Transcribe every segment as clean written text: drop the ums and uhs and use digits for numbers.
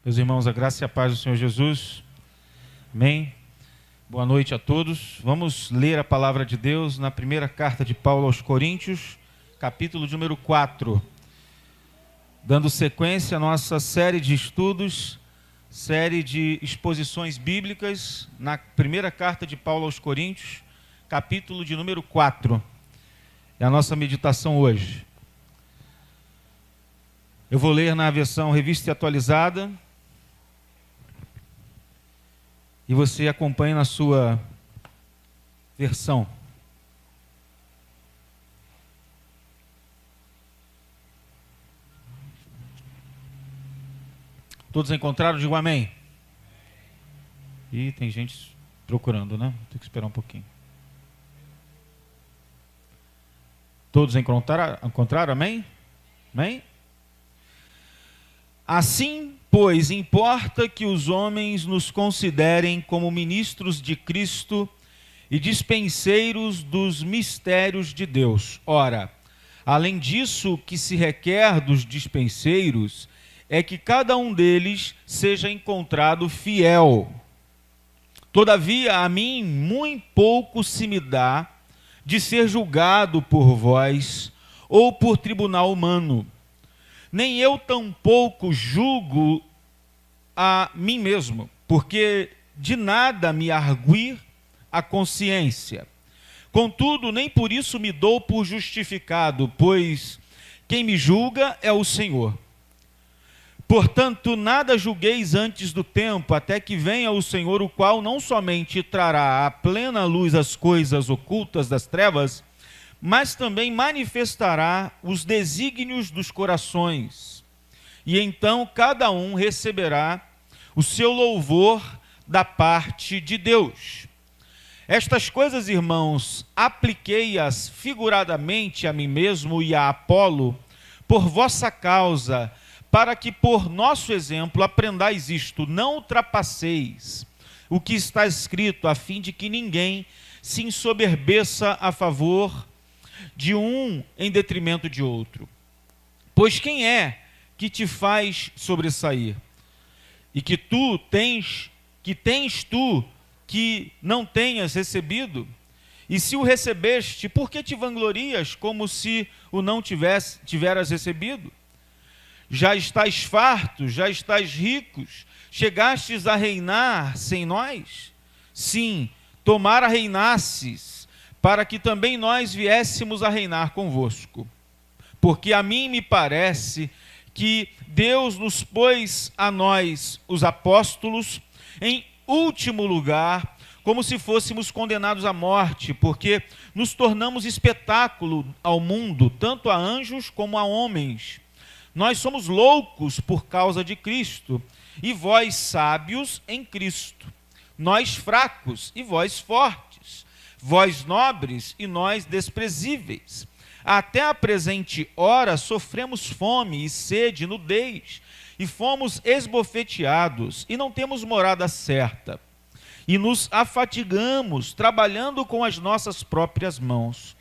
Meus irmãos, a graça e a paz do Senhor Jesus. Amém. Boa noite a todos. Vamos ler a palavra de Deus na primeira carta de Paulo aos Coríntios, capítulo de número 4. Dando sequência à nossa série de estudos, série de exposições bíblicas, na primeira carta de Paulo aos Coríntios, capítulo de número 4. É a nossa meditação hoje. Eu vou ler na versão revista e atualizada, e você acompanha na sua versão. Todos encontraram? Digam amém. E tem gente procurando, né? Tem que esperar um pouquinho. Todos encontraram? Amém? Amém? Assim, pois, importa que os homens nos considerem como ministros de Cristo e dispenseiros dos mistérios de Deus. Ora, além disso, o que se requer dos dispenseiros é que cada um deles seja encontrado fiel. Todavia, a mim muito pouco se me dá de ser julgado por vós ou por tribunal humano. Nem eu tampouco julgo a mim mesmo, porque de nada me arguir a consciência. Contudo, nem por isso me dou por justificado, pois quem me julga é o Senhor. Portanto, nada julgueis antes do tempo, até que venha o Senhor, o qual não somente trará à plena luz as coisas ocultas das trevas, mas também manifestará os desígnios dos corações. E então cada um receberá o seu louvor da parte de Deus. Estas coisas, irmãos, apliquei-as figuradamente a mim mesmo e a Apolo, por vossa causa, para que por nosso exemplo aprendais isto: não ultrapasseis o que está escrito, a fim de que ninguém se ensoberbeça a favor de um em detrimento de outro. Pois quem é que te faz sobressair? E que tens tu que não tenhas recebido? E se o recebeste, por que te vanglorias como se o não tiveras recebido? Já estás farto, já estás ricos, chegastes a reinar sem nós? Sim, tomara reinasses, para que também nós viéssemos a reinar convosco. Porque a mim me parece que Deus nos pôs a nós, os apóstolos, em último lugar, como se fôssemos condenados à morte, porque nos tornamos espetáculo ao mundo, tanto a anjos como a homens. Nós somos loucos por causa de Cristo, e vós sábios em Cristo. Nós fracos e vós fortes. Vós nobres e nós desprezíveis. Até a presente hora sofremos fome e sede, nudez, e fomos esbofeteados, e não temos morada certa. E nos afatigamos, trabalhando com as nossas próprias mãos.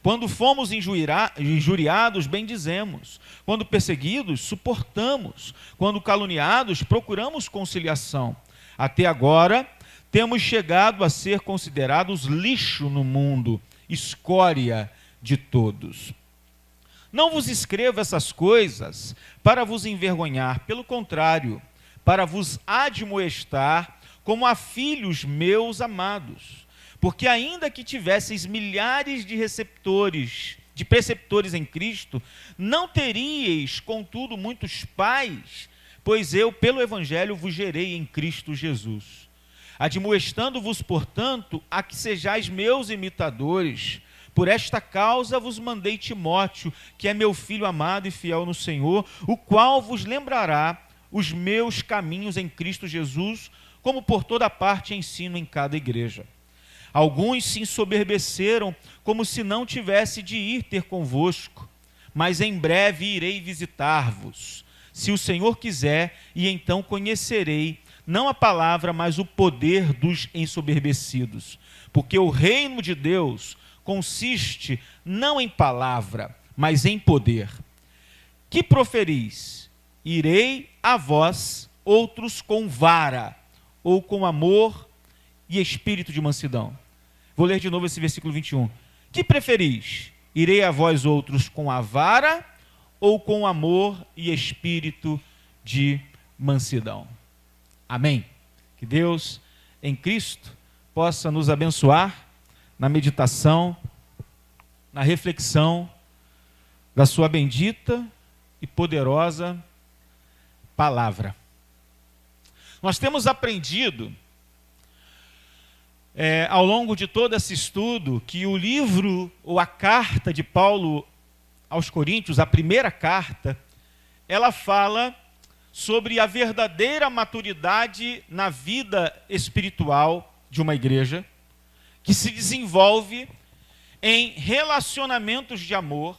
Quando fomos injuriados, bendizemos. Quando perseguidos, suportamos. Quando caluniados, procuramos conciliação. Até agora, temos chegado a ser considerados lixo no mundo, escória de todos. Não vos escrevo essas coisas para vos envergonhar, pelo contrário, para vos admoestar como a filhos meus amados. Porque ainda que tivesseis milhares de preceptores em Cristo, não teríeis, contudo, muitos pais, pois eu, pelo Evangelho, vos gerei em Cristo Jesus. Admoestando-vos, portanto, a que sejais meus imitadores. Por esta causa vos mandei Timóteo, que é meu filho amado e fiel no Senhor, o qual vos lembrará os meus caminhos em Cristo Jesus, como por toda parte ensino em cada igreja. Alguns se ensoberbeceram, como se não tivesse de ir ter convosco, mas em breve irei visitar-vos, se o Senhor quiser, e então conhecerei não a palavra, mas o poder dos ensoberbecidos. Porque o reino de Deus consiste não em palavra, mas em poder. Que proferis? Irei a vós outros com vara, ou com amor e espírito de mansidão. Vou ler de novo esse versículo 21. Que preferis? Irei a vós outros com a vara, ou com amor e espírito de mansidão? Amém. Que Deus, em Cristo, possa nos abençoar na meditação, na reflexão da sua bendita e poderosa palavra. Nós temos aprendido, ao longo de todo esse estudo, que o livro ou a carta de Paulo aos Coríntios, a primeira carta, ela fala sobre a verdadeira maturidade na vida espiritual de uma igreja, que se desenvolve em relacionamentos de amor,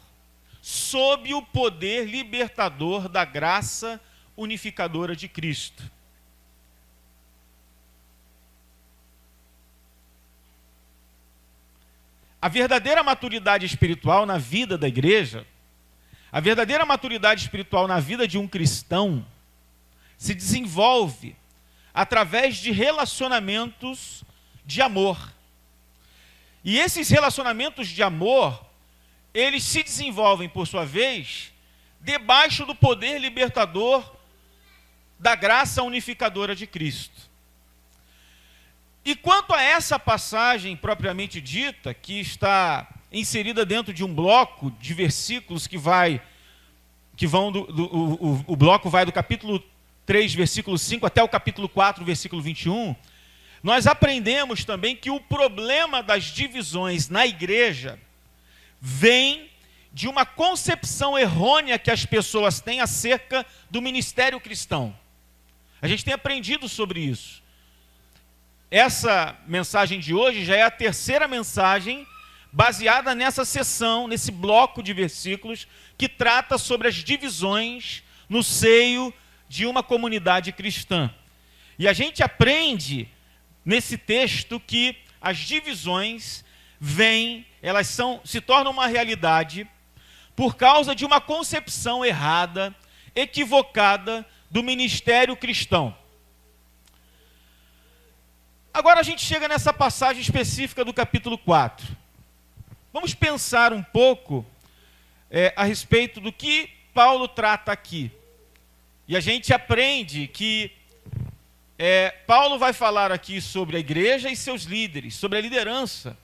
sob o poder libertador da graça unificadora de Cristo. A verdadeira maturidade espiritual na vida da igreja, a verdadeira maturidade espiritual na vida de um cristão, se desenvolve através de relacionamentos de amor. E esses relacionamentos de amor, eles se desenvolvem, por sua vez, debaixo do poder libertador da graça unificadora de Cristo. E quanto a essa passagem propriamente dita, que está inserida dentro de um bloco de versículos o bloco vai do capítulo 3, versículo 5, até o capítulo 4, versículo 21, nós aprendemos também que o problema das divisões na igreja vem de uma concepção errônea que as pessoas têm acerca do ministério cristão. A gente tem aprendido sobre isso. Essa mensagem de hoje já é a terceira mensagem baseada nessa seção, nesse bloco de versículos que trata sobre as divisões no seio de uma comunidade cristã. E a gente aprende nesse texto que as divisões se tornam uma realidade por causa de uma concepção errada, equivocada do ministério cristão. Agora a gente chega nessa passagem específica do capítulo 4. Vamos pensar um pouco a respeito do que Paulo trata aqui. E a gente aprende que Paulo vai falar aqui sobre a igreja e seus líderes, sobre a liderança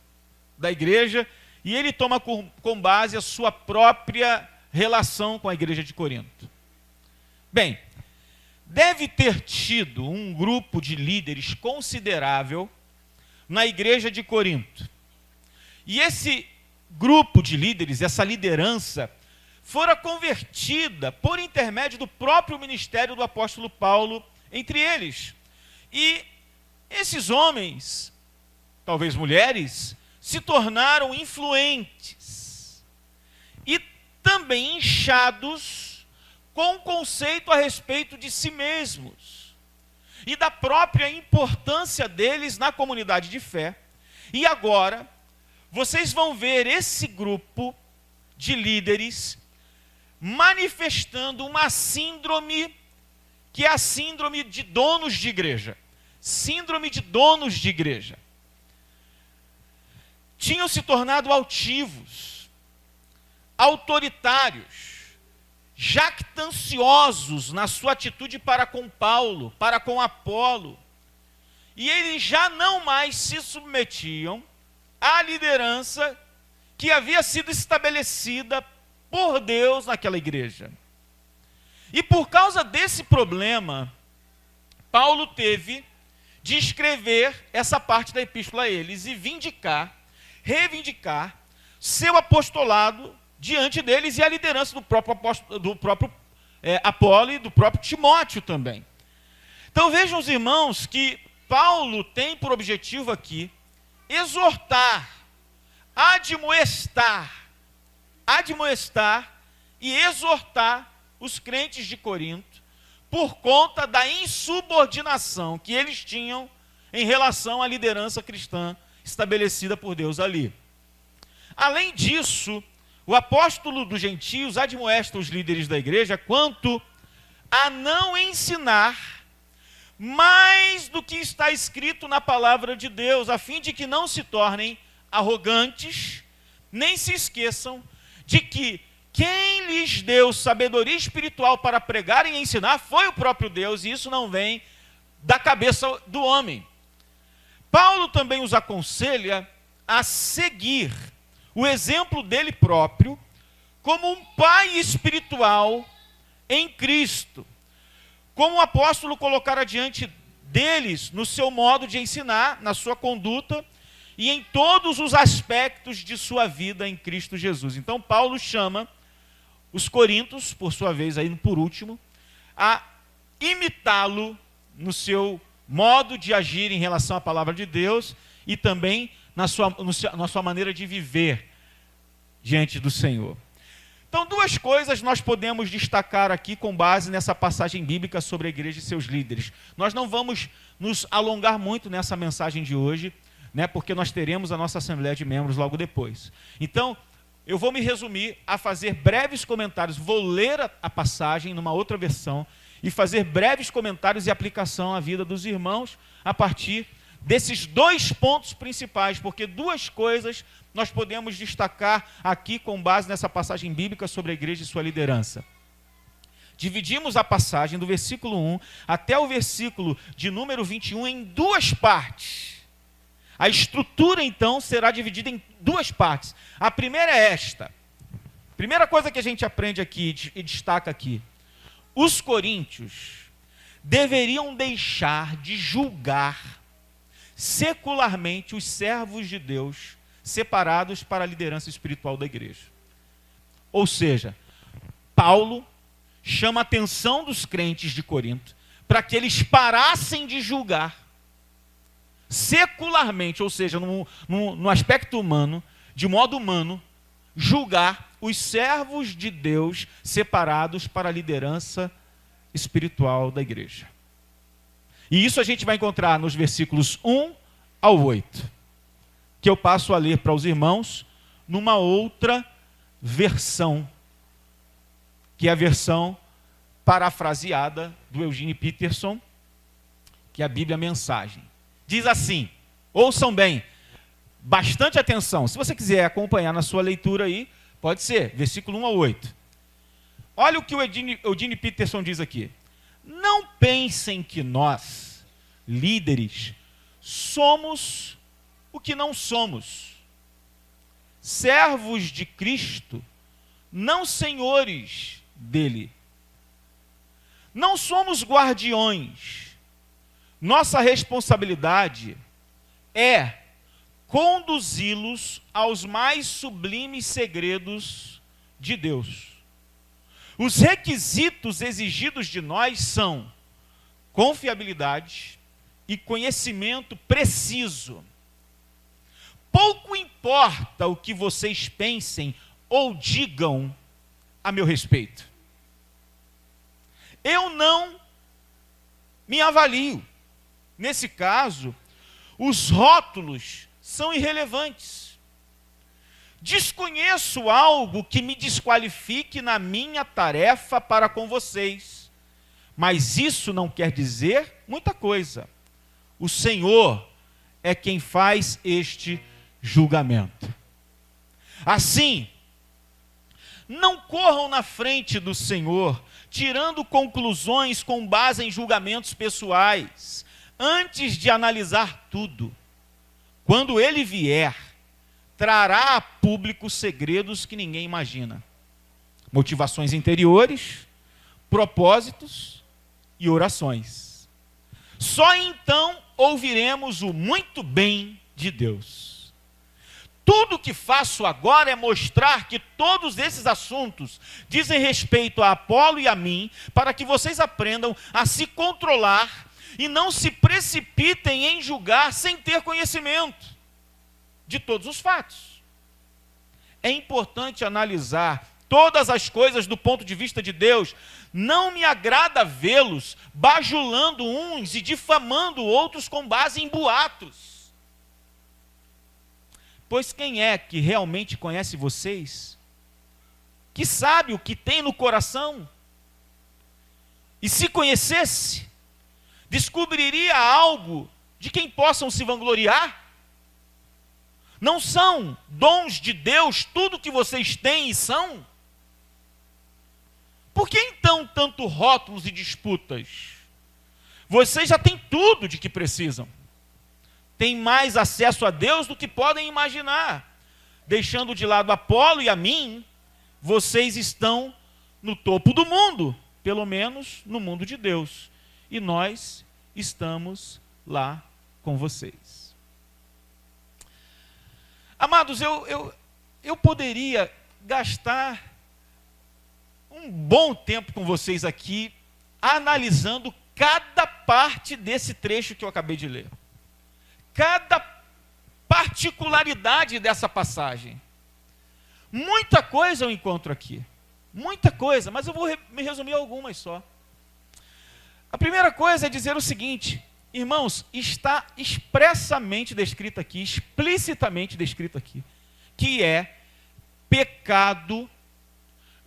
da igreja, e ele toma com base a sua própria relação com a igreja de Corinto. Bem, deve ter tido um grupo de líderes considerável na igreja de Corinto. E esse grupo de líderes, essa liderança, fora convertida por intermédio do próprio ministério do apóstolo Paulo entre eles. E esses homens, talvez mulheres, se tornaram influentes e também inchados com conceito a respeito de si mesmos e da própria importância deles na comunidade de fé. E agora, vocês vão ver esse grupo de líderes manifestando uma síndrome, que é a síndrome de donos de igreja. Síndrome de donos de igreja. Tinham se tornado altivos, autoritários, jactanciosos na sua atitude para com Paulo, para com Apolo. E eles já não mais se submetiam à liderança que havia sido estabelecida por Deus naquela igreja. E por causa desse problema, Paulo teve de escrever essa parte da epístola a eles e reivindicar seu apostolado diante deles e a liderança do próprio Apolo e do próprio Timóteo também. Então vejam os irmãos que Paulo tem por objetivo aqui exortar, admoestar e exortar os crentes de Corinto por conta da insubordinação que eles tinham em relação à liderança cristã estabelecida por Deus ali. Além disso, o apóstolo dos gentios admoesta os líderes da igreja quanto a não ensinar mais do que está escrito na palavra de Deus, a fim de que não se tornem arrogantes, nem se esqueçam de que quem lhes deu sabedoria espiritual para pregar e ensinar foi o próprio Deus, e isso não vem da cabeça do homem. Paulo também os aconselha a seguir o exemplo dele próprio como um pai espiritual em Cristo, como o apóstolo colocara diante deles no seu modo de ensinar, na sua conduta e em todos os aspectos de sua vida em Cristo Jesus. Então Paulo chama os coríntios, por sua vez, aí por último, a imitá-lo no seu modo de agir em relação à palavra de Deus e também na sua maneira de viver diante do Senhor. Então, duas coisas nós podemos destacar aqui com base nessa passagem bíblica sobre a igreja e seus líderes. Nós não vamos nos alongar muito nessa mensagem de hoje, né, porque nós teremos a nossa Assembleia de Membros logo depois. Então, eu vou me resumir a fazer breves comentários. Vou ler a passagem numa outra versão e fazer breves comentários e aplicação à vida dos irmãos a partir desses dois pontos principais, porque duas coisas nós podemos destacar aqui com base nessa passagem bíblica sobre a igreja e sua liderança. Dividimos a passagem do versículo 1 até o versículo de número 21 em duas partes. A estrutura, então, será dividida em duas partes. A primeira é esta. Primeira coisa que a gente aprende aqui e destaca aqui. Os coríntios deveriam deixar de julgar secularmente os servos de Deus separados para a liderança espiritual da igreja. Ou seja, Paulo chama a atenção dos crentes de Corinto para que eles parassem de julgar secularmente, ou seja, no aspecto humano, de modo humano, julgar os servos de Deus separados para a liderança espiritual da igreja. E isso a gente vai encontrar nos versículos 1 ao 8, que eu passo a ler para os irmãos numa outra versão, que é a versão parafraseada do Eugene Peterson, que é a Bíblia Mensagem. Diz assim, ouçam bem, bastante atenção. Se você quiser acompanhar na sua leitura aí, pode ser, versículo 1 ao 8. Olha o que o Eugene Peterson diz aqui. Não pensem que nós, líderes, somos o que não somos. Servos de Cristo, não senhores dele. Não somos guardiões. Nossa responsabilidade é conduzi-los aos mais sublimes segredos de Deus. Os requisitos exigidos de nós são confiabilidade e conhecimento preciso. Pouco importa o que vocês pensem ou digam a meu respeito. Eu não me avalio. Nesse caso, os rótulos são irrelevantes. Desconheço algo que me desqualifique na minha tarefa para com vocês. Mas isso não quer dizer muita coisa. O Senhor é quem faz este julgamento. Assim, não corram na frente do Senhor, tirando conclusões com base em julgamentos pessoais, antes de analisar tudo. Quando ele vier, trará a público segredos que ninguém imagina. Motivações interiores, propósitos e orações. Só então ouviremos o muito bem de Deus. Tudo o que faço agora é mostrar que todos esses assuntos dizem respeito a Apolo e a mim, para que vocês aprendam a se controlar e não se precipitem em julgar sem ter conhecimento de todos os fatos. É importante analisar todas as coisas do ponto de vista de Deus. Não me agrada vê-los bajulando uns e difamando outros com base em boatos. Pois quem é que realmente conhece vocês? Que sabe o que tem no coração? E se conhecesse, descobriria algo de quem possam se vangloriar? Não são dons de Deus tudo que vocês têm e são? Por que então tanto rótulos e disputas? Vocês já têm tudo de que precisam. Têm mais acesso a Deus do que podem imaginar. Deixando de lado Apolo e a mim, vocês estão no topo do mundo, pelo menos no mundo de Deus. E nós estamos lá com vocês. Amados, eu poderia gastar um bom tempo com vocês aqui, analisando cada parte desse trecho que eu acabei de ler. Cada particularidade dessa passagem. Muita coisa eu encontro aqui. Muita coisa, mas eu vou me resumir algumas só. A primeira coisa é dizer o seguinte: irmãos, está expressamente descrito aqui, explicitamente descrito aqui, que é pecado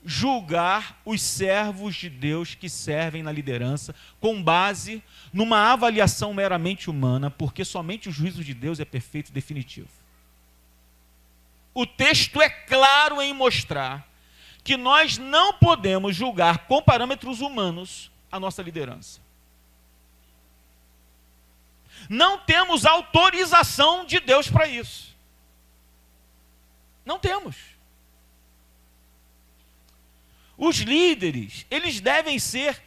julgar os servos de Deus que servem na liderança com base numa avaliação meramente humana, porque somente o juízo de Deus é perfeito e definitivo. O texto é claro em mostrar que nós não podemos julgar com parâmetros humanos a nossa liderança. Não temos autorização de Deus para isso. Não temos. Os líderes, eles devem ser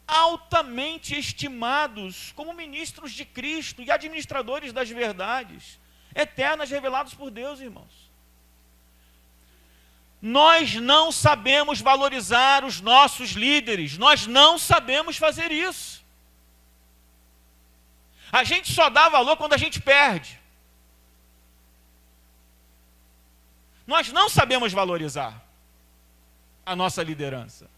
altamente estimados como ministros de Cristo e administradores das verdades eternas reveladas por Deus, irmãos. Nós não sabemos valorizar os nossos líderes, nós não sabemos fazer isso. A gente só dá valor quando a gente perde. Nós não sabemos valorizar a nossa liderança.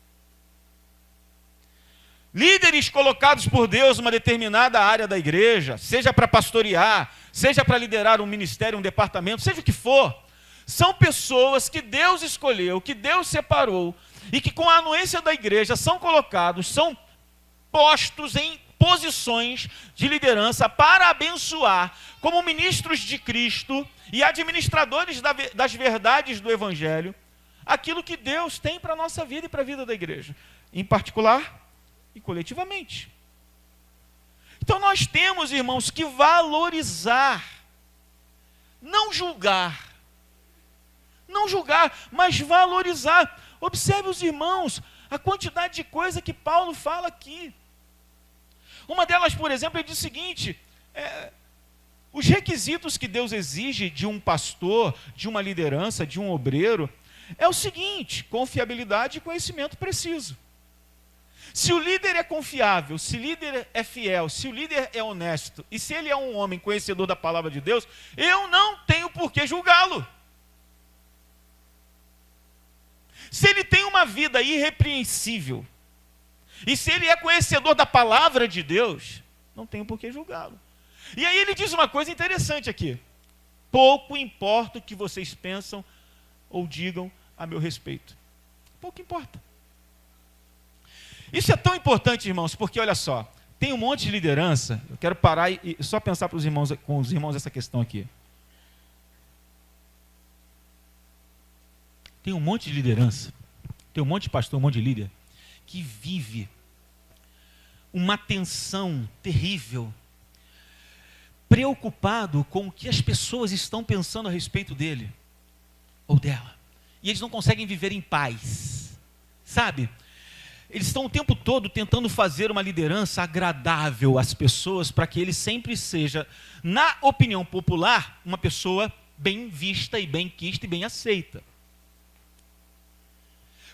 Líderes colocados por Deus numa determinada área da igreja, seja para pastorear, seja para liderar um ministério, um departamento, seja o que for, são pessoas que Deus escolheu, que Deus separou, e que com a anuência da igreja são colocados, são postos em posições de liderança para abençoar, como ministros de Cristo e administradores das verdades do Evangelho, aquilo que Deus tem para a nossa vida e para a vida da igreja, em particular e coletivamente. Então nós temos, irmãos, que valorizar, não julgar, mas valorizar. Observe os irmãos, a quantidade de coisa que Paulo fala aqui. Uma delas, por exemplo, ele diz o seguinte: os requisitos que Deus exige de um pastor, de uma liderança, de um obreiro, é o seguinte: confiabilidade e conhecimento preciso. Se o líder é confiável, se o líder é fiel, se o líder é honesto, e se ele é um homem conhecedor da palavra de Deus, eu não tenho por que julgá-lo. Se ele tem uma vida irrepreensível, e se ele é conhecedor da palavra de Deus, não tenho por que julgá-lo. E aí ele diz uma coisa interessante aqui: pouco importa o que vocês pensam ou digam a meu respeito. Pouco importa. Isso é tão importante, irmãos, porque olha só, tem um monte de liderança. Eu quero parar e só pensar com os irmãos essa questão aqui. Tem um monte de liderança, tem um monte de pastor, um monte de líder, que vive uma tensão terrível, preocupado com o que as pessoas estão pensando a respeito dele ou dela. E eles não conseguem viver em paz, sabe? Eles estão o tempo todo tentando fazer uma liderança agradável às pessoas, para que ele sempre seja, na opinião popular, uma pessoa bem vista e bem quista e bem aceita.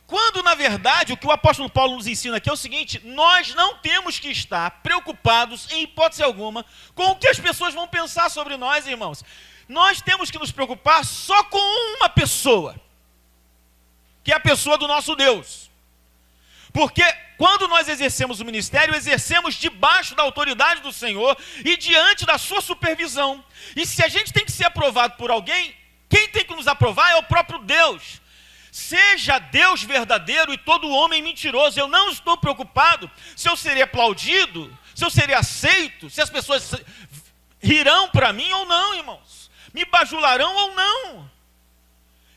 Quando, na verdade, o que o apóstolo Paulo nos ensina aqui é o seguinte: nós não temos que estar preocupados, em hipótese alguma, com o que as pessoas vão pensar sobre nós, irmãos. Nós temos que nos preocupar só com uma pessoa, que é a pessoa do nosso Deus. Porque quando nós exercemos o ministério, exercemos debaixo da autoridade do Senhor e diante da sua supervisão. E se a gente tem que ser aprovado por alguém, quem tem que nos aprovar é o próprio Deus. Seja Deus verdadeiro e todo homem mentiroso. Eu não estou preocupado se eu serei aplaudido, se eu serei aceito, se as pessoas rirão para mim ou não, irmãos, me bajularão ou não.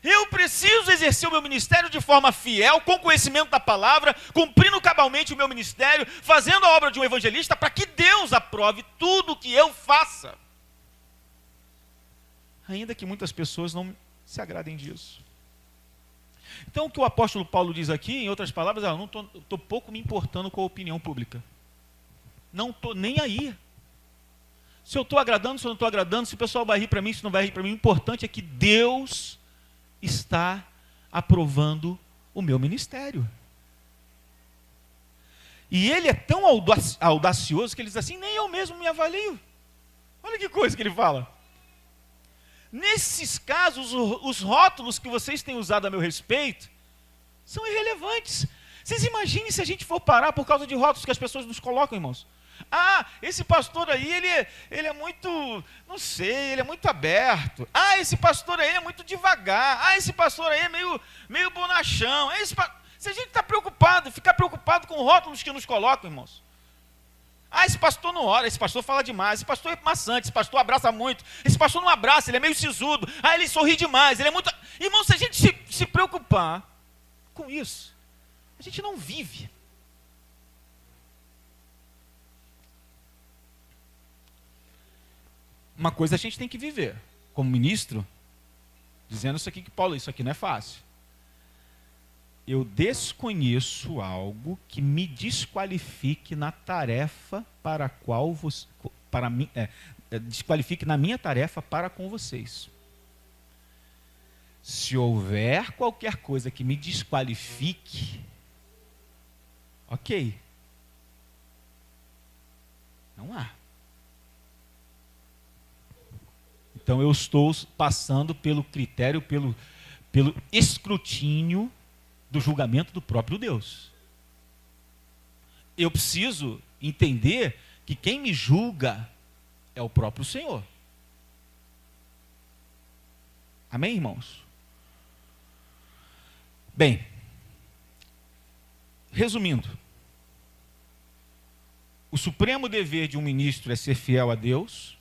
Eu preciso exercer o meu ministério de forma fiel, com conhecimento da palavra, cumprindo cabalmente o meu ministério, fazendo a obra de um evangelista, para que Deus aprove tudo o que eu faça. Ainda que muitas pessoas não se agradem disso. Então, o que o apóstolo Paulo diz aqui, em outras palavras, eu não estou pouco me importando com a opinião pública. Não estou nem aí. Se eu estou agradando, se eu não estou agradando, se o pessoal vai rir para mim, se não vai rir para mim, o importante é que Deus está aprovando o meu ministério. E ele é tão audacioso que ele diz assim, nem eu mesmo me avalio. Olha que coisa que ele fala. Nesses casos, os rótulos que vocês têm usado a meu respeito são irrelevantes. Vocês imaginem se a gente for parar por causa de rótulos que as pessoas nos colocam, irmãos. Ah, esse pastor aí, ele é muito, não sei, ele é muito aberto. Ah, esse pastor aí é muito devagar. Ah, esse pastor aí é meio bonachão. Se a gente está preocupado, ficar preocupado com rótulos que nos colocam, irmãos. Ah, esse pastor não ora, esse pastor fala demais, esse pastor é maçante, esse pastor abraça muito, esse pastor não abraça, ele é meio sisudo, ah, ele sorri demais, ele é muito... Irmão, se a gente se preocupar com isso, a gente não vive. Uma coisa a gente tem que viver, como ministro, dizendo isso aqui que Paulo, isso aqui não é fácil. Eu desconheço algo que me desqualifique na tarefa para a qual você, desqualifique na minha tarefa para com vocês. Se houver qualquer coisa que me desqualifique, ok. Não há. Então eu estou passando pelo critério, pelo escrutínio do julgamento do próprio Deus. Eu preciso entender que quem me julga é o próprio Senhor. Amém, irmãos? Bem, resumindo, o supremo dever de um ministro é ser fiel a Deus.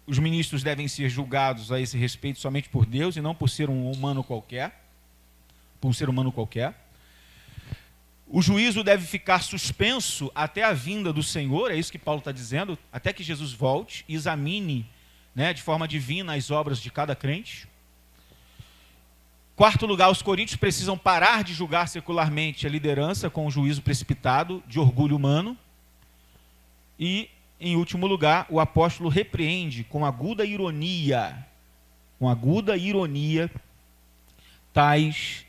Os ministros devem ser julgados a esse respeito somente por Deus e não por ser um humano qualquer. O juízo deve ficar suspenso até a vinda do Senhor, é isso que Paulo está dizendo, até que Jesus volte e examine, de forma divina as obras de cada crente. Quarto lugar, os coríntios precisam parar de julgar secularmente a liderança com o juízo precipitado de orgulho humano. E em último lugar, o apóstolo repreende com aguda ironia, tais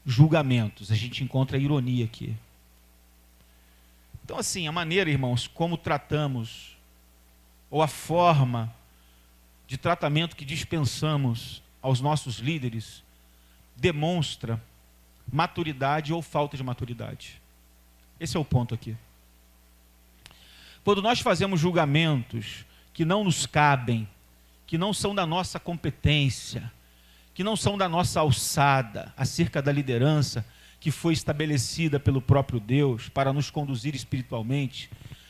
julgamentos. A gente encontra a ironia aqui. Então, assim, a maneira, irmãos, como tratamos, ou a forma de tratamento que dispensamos aos nossos líderes, demonstra maturidade ou falta de maturidade. Esse é o ponto aqui. Quando nós fazemos julgamentos que não nos cabem, que não são da nossa competência, que não são da nossa alçada acerca da liderança que foi estabelecida pelo próprio Deus para nos conduzir espiritualmente,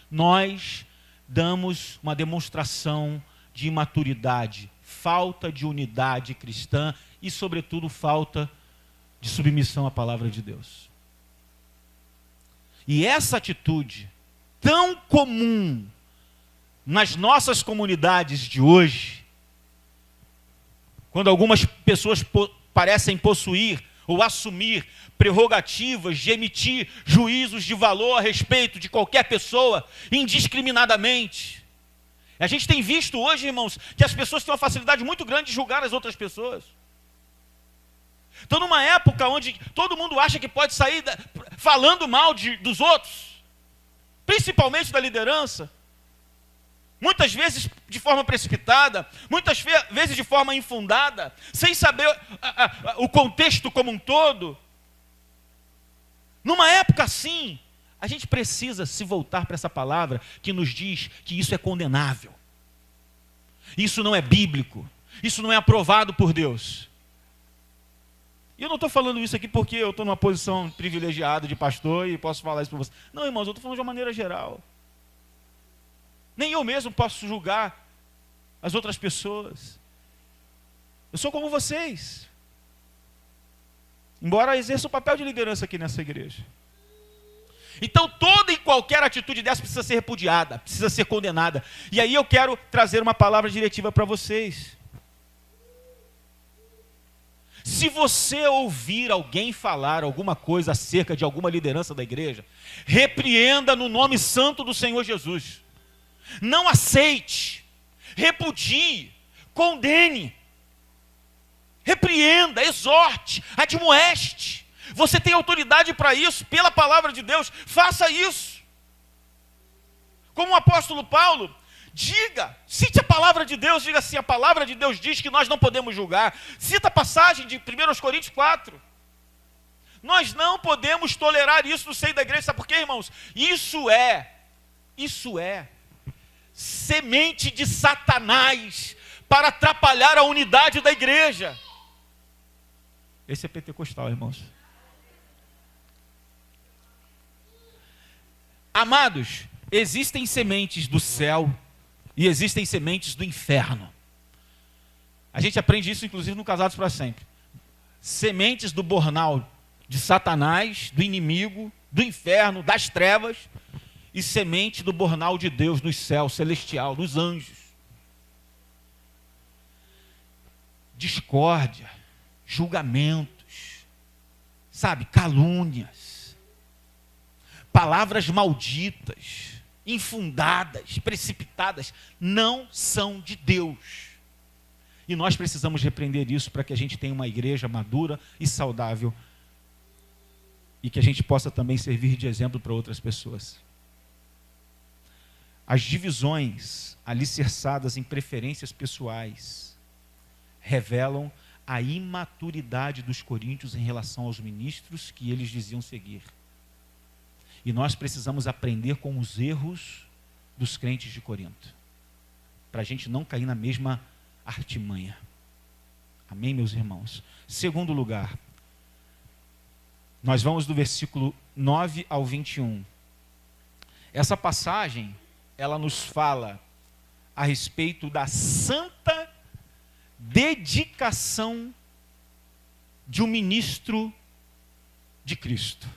nós damos uma demonstração de imaturidade, falta de unidade cristã e, sobretudo, falta de submissão à palavra de Deus. E essa atitude tão comum nas nossas comunidades de hoje, quando algumas pessoas parecem possuir ou assumir prerrogativas de emitir juízos de valor a respeito de qualquer pessoa, indiscriminadamente. A gente tem visto hoje, irmãos, que as pessoas têm uma facilidade muito grande de julgar as outras pessoas. Então, numa época onde todo mundo acha que pode sair falando mal dos outros, principalmente da liderança, muitas vezes de forma precipitada, muitas vezes de forma infundada, sem saber o contexto como um todo. Numa época assim, a gente precisa se voltar para essa palavra que nos diz que isso é condenável. Isso não é bíblico. Isso não é aprovado por Deus. E eu não estou falando isso aqui porque eu estou numa posição privilegiada de pastor e posso falar isso para você. Não, irmãos, eu estou falando de uma maneira geral. Nem eu mesmo posso julgar as outras pessoas. Eu sou como vocês. Embora exerça o papel de liderança aqui nessa igreja. Então toda e qualquer atitude dessa precisa ser repudiada, precisa ser condenada. E aí eu quero trazer uma palavra diretiva para vocês. Se você ouvir alguém falar alguma coisa acerca de alguma liderança da igreja, repreenda no nome santo do Senhor Jesus. Não aceite, repudie, condene, repreenda, exorte, admoeste. Você tem autoridade para isso, pela palavra de Deus, faça isso. Como o apóstolo Paulo, diga, cite a palavra de Deus, diga assim, a palavra de Deus diz que nós não podemos julgar. Cita a passagem de 1 Coríntios 4. Nós não podemos tolerar isso no seio da igreja, sabe por quê, irmãos? Isso é semente de Satanás para atrapalhar a unidade da igreja. Esse é pentecostal, irmãos. Amados, existem sementes do céu e existem sementes do inferno. A gente aprende isso, inclusive, no Casados para Sempre. Sementes do bornal de Satanás, do inimigo, do inferno, das trevas, e semente do bornal de Deus, nos céus, celestial, dos anjos. Discórdia, julgamentos, sabe, calúnias, palavras malditas, infundadas, precipitadas, não são de Deus. E nós precisamos repreender isso para que a gente tenha uma igreja madura e saudável e que a gente possa também servir de exemplo para outras pessoas. As divisões alicerçadas em preferências pessoais revelam a imaturidade dos coríntios em relação aos ministros que eles diziam seguir. E nós precisamos aprender com os erros dos crentes de Corinto, para a gente não cair na mesma artimanha. Amém, meus irmãos? Segundo lugar, nós vamos do versículo 9 ao 21. Essa passagem, ela nos fala a respeito da santa dedicação de um ministro de Cristo.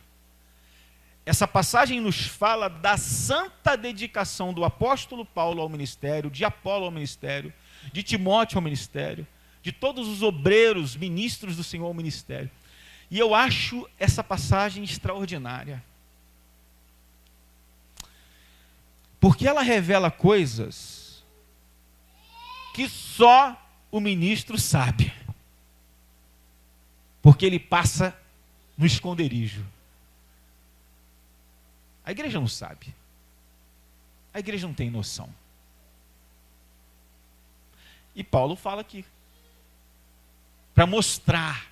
Essa passagem nos fala da santa dedicação do apóstolo Paulo ao ministério, de Apolo ao ministério, de Timóteo ao ministério, de todos os obreiros, ministros do Senhor ao ministério. E eu acho essa passagem extraordinária. Porque ela revela coisas que só o ministro sabe. Porque ele passa no esconderijo. A igreja não sabe. A igreja não tem noção. E Paulo fala aqui, para mostrar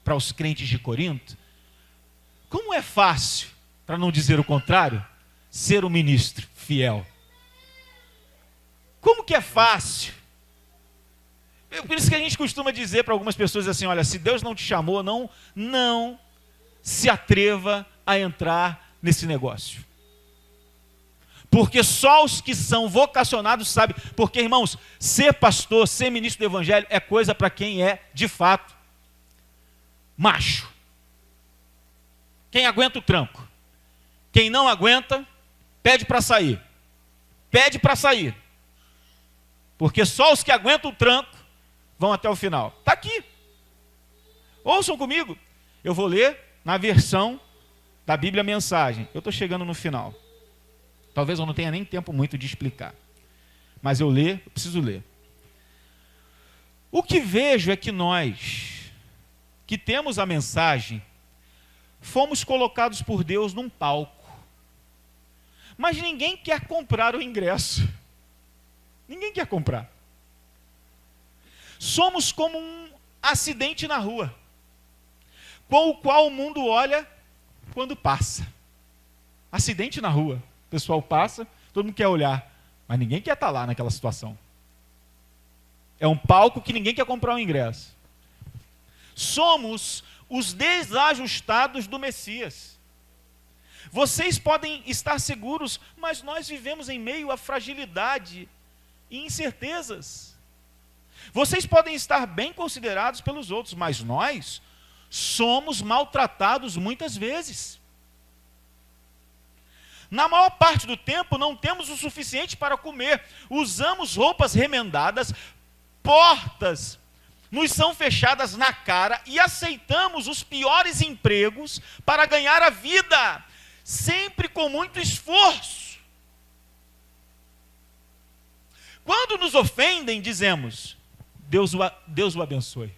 para os crentes de Corinto, como é fácil, para não dizer o contrário, ser um ministro fiel. Como que é fácil? Por isso que a gente costuma dizer para algumas pessoas assim, olha, se Deus não te chamou, não se atreva a entrar nesse negócio. Porque só os que são vocacionados sabem. Porque, irmãos, ser pastor, ser ministro do evangelho é coisa para quem é, de fato, macho. Quem aguenta o tranco. Quem não aguenta, pede para sair. Pede para sair. Porque só os que aguentam o tranco vão até o final. Está aqui. Ouçam comigo. Eu vou ler na versão da Bíblia Mensagem. Eu estou chegando no final. Talvez eu não tenha nem tempo muito de explicar. Mas eu preciso ler. O que vejo é que nós, que temos a mensagem, fomos colocados por Deus num palco. Mas ninguém quer comprar o ingresso. Ninguém quer comprar. Somos como um acidente na rua, com o qual o mundo olha quando passa. Acidente na rua. O pessoal passa, todo mundo quer olhar, mas ninguém quer estar lá naquela situação. É um palco que ninguém quer comprar o ingresso. Somos os desajustados do Messias. Vocês podem estar seguros, mas nós vivemos em meio a fragilidade e incertezas. Vocês podem estar bem considerados pelos outros, mas nós somos maltratados muitas vezes. Na maior parte do tempo não temos o suficiente para comer, usamos roupas remendadas, portas nos são fechadas na cara e aceitamos os piores empregos para ganhar a vida, sempre com muito esforço. Quando nos ofendem, dizemos, Deus o abençoe.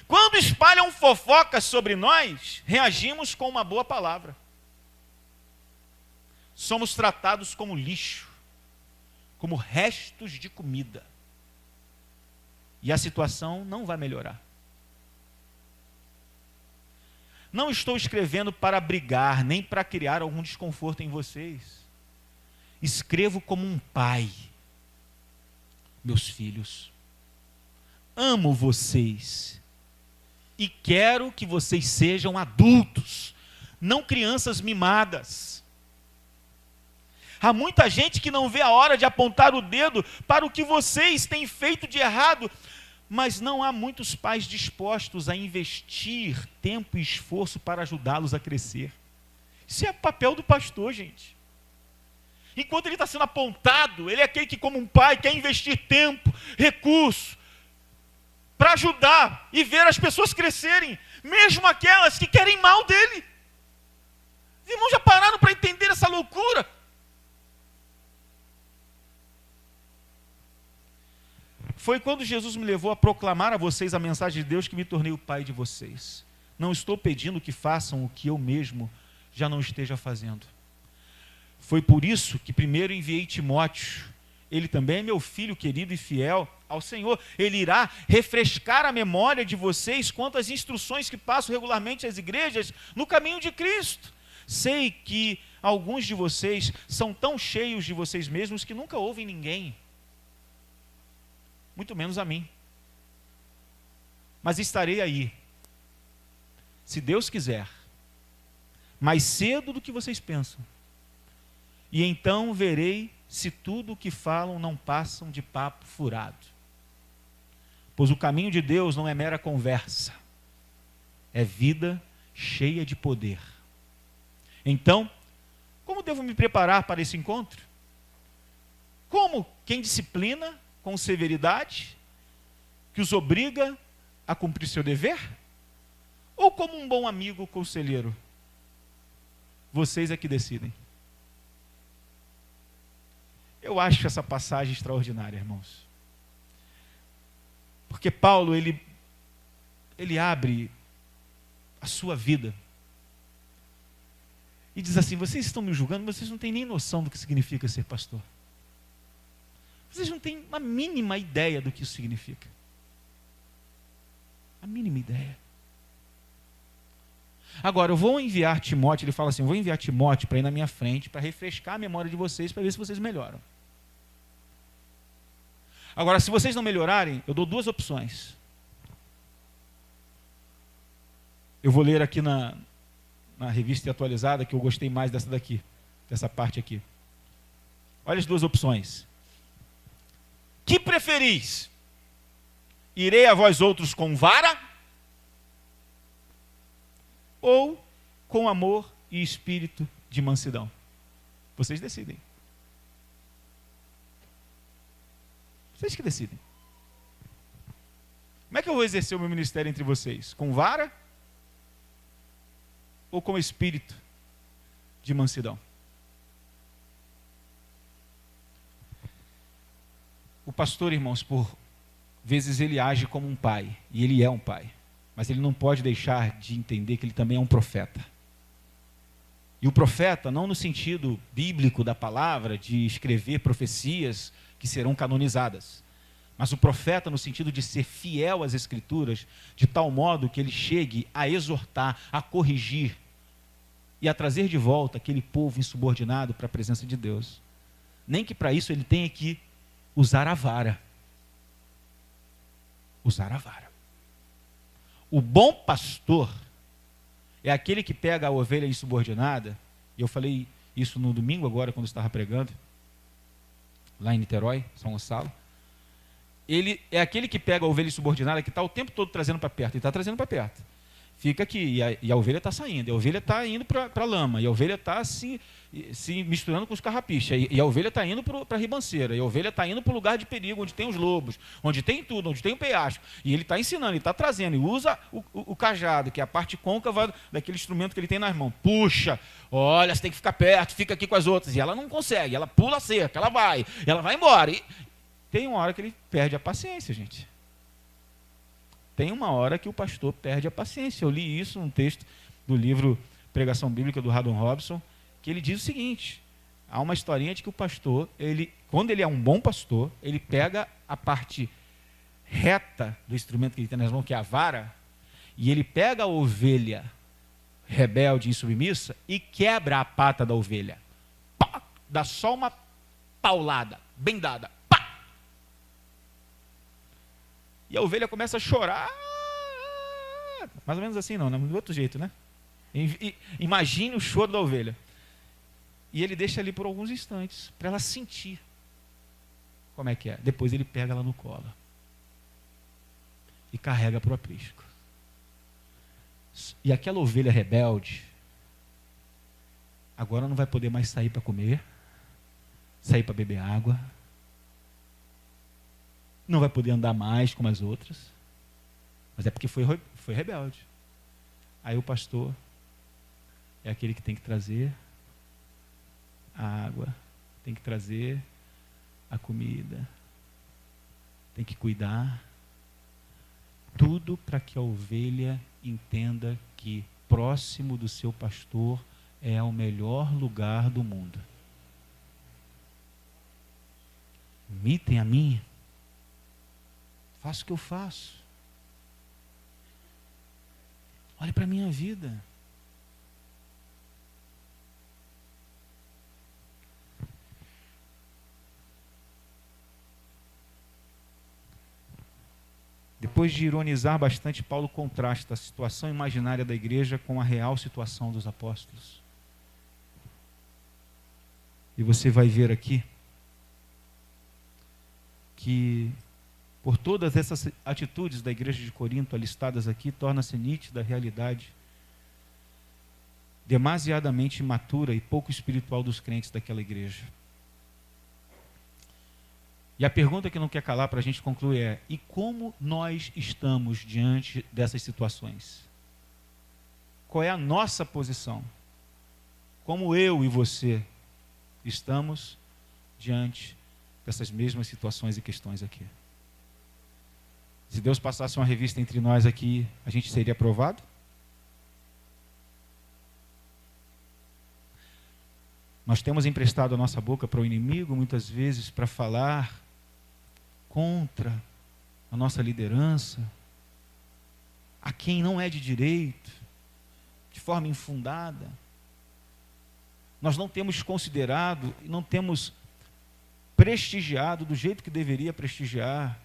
Quando espalham fofocas sobre nós, reagimos com uma boa palavra. Somos tratados como lixo, como restos de comida. E a situação não vai melhorar. Não estou escrevendo para brigar, nem para criar algum desconforto em vocês. Escrevo como um pai. Meus filhos, amo vocês e quero que vocês sejam adultos, não crianças mimadas. Há muita gente que não vê a hora de apontar o dedo para o que vocês têm feito de errado, mas não há muitos pais dispostos a investir tempo e esforço para ajudá-los a crescer. Isso é papel do pastor, gente. Enquanto ele está sendo apontado, ele é aquele que, como um pai, quer investir tempo, recurso, para ajudar e ver as pessoas crescerem, mesmo aquelas que querem mal dele. Os irmãos já pararam para entender essa loucura? Foi quando Jesus me levou a proclamar a vocês a mensagem de Deus que me tornei o pai de vocês. Não estou pedindo que façam o que eu mesmo já não esteja fazendo. Foi por isso que primeiro enviei Timóteo. Ele também é meu filho querido e fiel ao Senhor. Ele irá refrescar a memória de vocês quanto às instruções que passo regularmente às igrejas no caminho de Cristo. Sei que alguns de vocês são tão cheios de vocês mesmos que nunca ouvem ninguém, muito menos a mim. Mas estarei aí, se Deus quiser, mais cedo do que vocês pensam. E então verei se tudo o que falam não passam de papo furado. Pois o caminho de Deus não é mera conversa, é vida cheia de poder. Então, como devo me preparar para esse encontro? Como quem disciplina com severidade, que os obriga a cumprir seu dever? Ou como um bom amigo conselheiro? Vocês é que decidem. Eu acho essa passagem extraordinária, irmãos. Porque Paulo, ele abre a sua vida e diz assim: vocês estão me julgando, mas vocês não têm nem noção do que significa ser pastor. Vocês não têm a mínima ideia do que isso significa. A mínima ideia. Agora, eu vou enviar Timóteo, ele fala assim, vou enviar Timóteo para ir na minha frente, para refrescar a memória de vocês, para ver se vocês melhoram. Agora, se vocês não melhorarem, eu dou duas opções. Eu vou ler aqui na revista atualizada, que eu gostei mais dessa daqui, dessa parte aqui. Olha as duas opções. Que preferis? Irei a vós outros com vara? Ou com amor e espírito de mansidão? Vocês decidem. Vocês que decidem. Como é que eu vou exercer o meu ministério entre vocês? Com vara? Ou com espírito de mansidão? O pastor, irmãos, por vezes ele age como um pai, e ele é um pai, mas ele não pode deixar de entender que ele também é um profeta. E o profeta, não no sentido bíblico da palavra, de escrever profecias que serão canonizadas, mas o profeta no sentido de ser fiel às Escrituras, de tal modo que ele chegue a exortar, a corrigir e a trazer de volta aquele povo insubordinado para a presença de Deus. Nem que para isso ele tenha que usar a vara. Usar a vara. O bom pastor é aquele que pega a ovelha insubordinada, e eu falei isso no domingo agora, quando eu estava pregando, lá em Niterói, São Gonçalo. Ele é aquele que pega a ovelha insubordinada, que está o tempo todo trazendo para perto, e está trazendo para perto. Fica aqui, e a ovelha está saindo, e a ovelha está indo para a lama, e a ovelha está se misturando com os carrapichas, e a ovelha está indo para a ribanceira, e a ovelha está indo para o lugar de perigo, onde tem os lobos, onde tem tudo, onde tem o penhasco, e ele está ensinando, ele está trazendo, e usa o cajado, que é a parte côncava daquele instrumento que ele tem nas mãos. Puxa, olha, você tem que ficar perto, fica aqui com as outras, e ela não consegue, ela pula a cerca, ela vai embora, e tem uma hora que ele perde a paciência, gente. Tem uma hora que o pastor perde a paciência. Eu li isso num texto do livro Pregação Bíblica do Haddon Robson, que ele diz o seguinte: há uma historinha de que o pastor, quando ele é um bom pastor, ele pega a parte reta do instrumento que ele tem nas mãos, que é a vara, e ele pega a ovelha rebelde e insubmissa e quebra a pata da ovelha. Pá! Dá só uma paulada, bem dada. E a ovelha começa a chorar. Mais ou menos assim, não, do outro jeito, né? Imagine o choro da ovelha. E ele deixa ali por alguns instantes, para ela sentir como é que é. Depois ele pega ela no colo e carrega para o aprisco. E aquela ovelha rebelde, agora não vai poder mais sair para comer, sair para beber água, não vai poder andar mais como as outras, mas é porque foi rebelde. Aí o pastor é aquele que tem que trazer a água, tem que trazer a comida, tem que cuidar, tudo para que a ovelha entenda que próximo do seu pastor é o melhor lugar do mundo. Imitem a mim. Faço o que eu faço. Olhe para a minha vida. Depois de ironizar bastante, Paulo contrasta a situação imaginária da igreja com a real situação dos apóstolos. E você vai ver aqui que por todas essas atitudes da igreja de Corinto alistadas aqui, torna-se nítida a realidade demasiadamente imatura e pouco espiritual dos crentes daquela igreja. E a pergunta que não quer calar para a gente concluir é: e como nós estamos diante dessas situações? Qual é a nossa posição? Como eu e você estamos diante dessas mesmas situações e questões aqui? Se Deus passasse uma revista entre nós aqui, a gente seria aprovado? Nós temos emprestado a nossa boca para o inimigo, muitas vezes, para falar contra a nossa liderança, a quem não é de direito, de forma infundada. Nós não temos considerado, não temos prestigiado do jeito que deveria prestigiar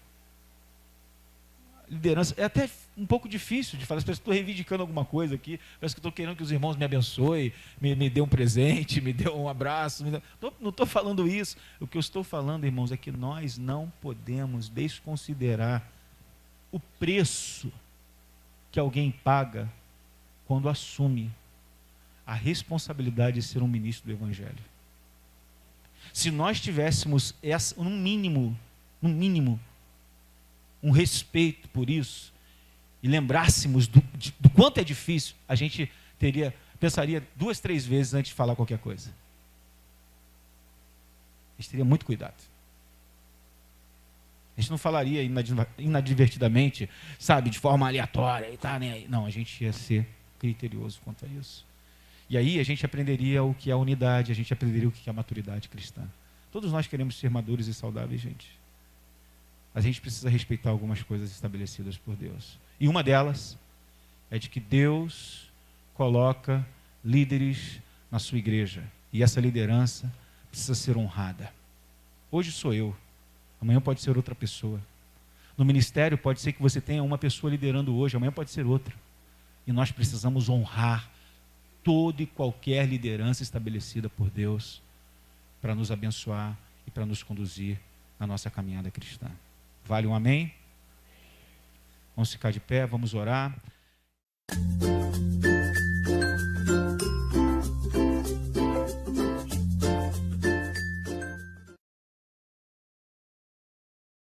liderança. É até um pouco difícil de falar, parece que estou reivindicando alguma coisa aqui, parece que estou querendo que os irmãos me abençoem, me dê um presente, me dê um abraço. Não estou falando isso. O que eu estou falando, irmãos, é que nós não podemos desconsiderar o preço que alguém paga quando assume a responsabilidade de ser um ministro do Evangelho. Se nós tivéssemos no mínimo, um respeito por isso, e lembrássemos do quanto é difícil, a gente pensaria 2, 3 vezes antes de falar qualquer coisa. A gente teria muito cuidado. A gente não falaria inadvertidamente, sabe, de forma aleatória, e tá nem aí. Não, a gente ia ser criterioso quanto a isso. E aí a gente aprenderia o que é a unidade, a gente aprenderia o que é a maturidade cristã. Todos nós queremos ser maduros e saudáveis, gente. A gente precisa respeitar algumas coisas estabelecidas por Deus. E uma delas é de que Deus coloca líderes na sua igreja. E essa liderança precisa ser honrada. Hoje sou eu, amanhã pode ser outra pessoa. No ministério pode ser que você tenha uma pessoa liderando hoje, amanhã pode ser outra. E nós precisamos honrar toda e qualquer liderança estabelecida por Deus para nos abençoar e para nos conduzir na nossa caminhada cristã. Vale um amém? Vamos ficar de pé, vamos orar.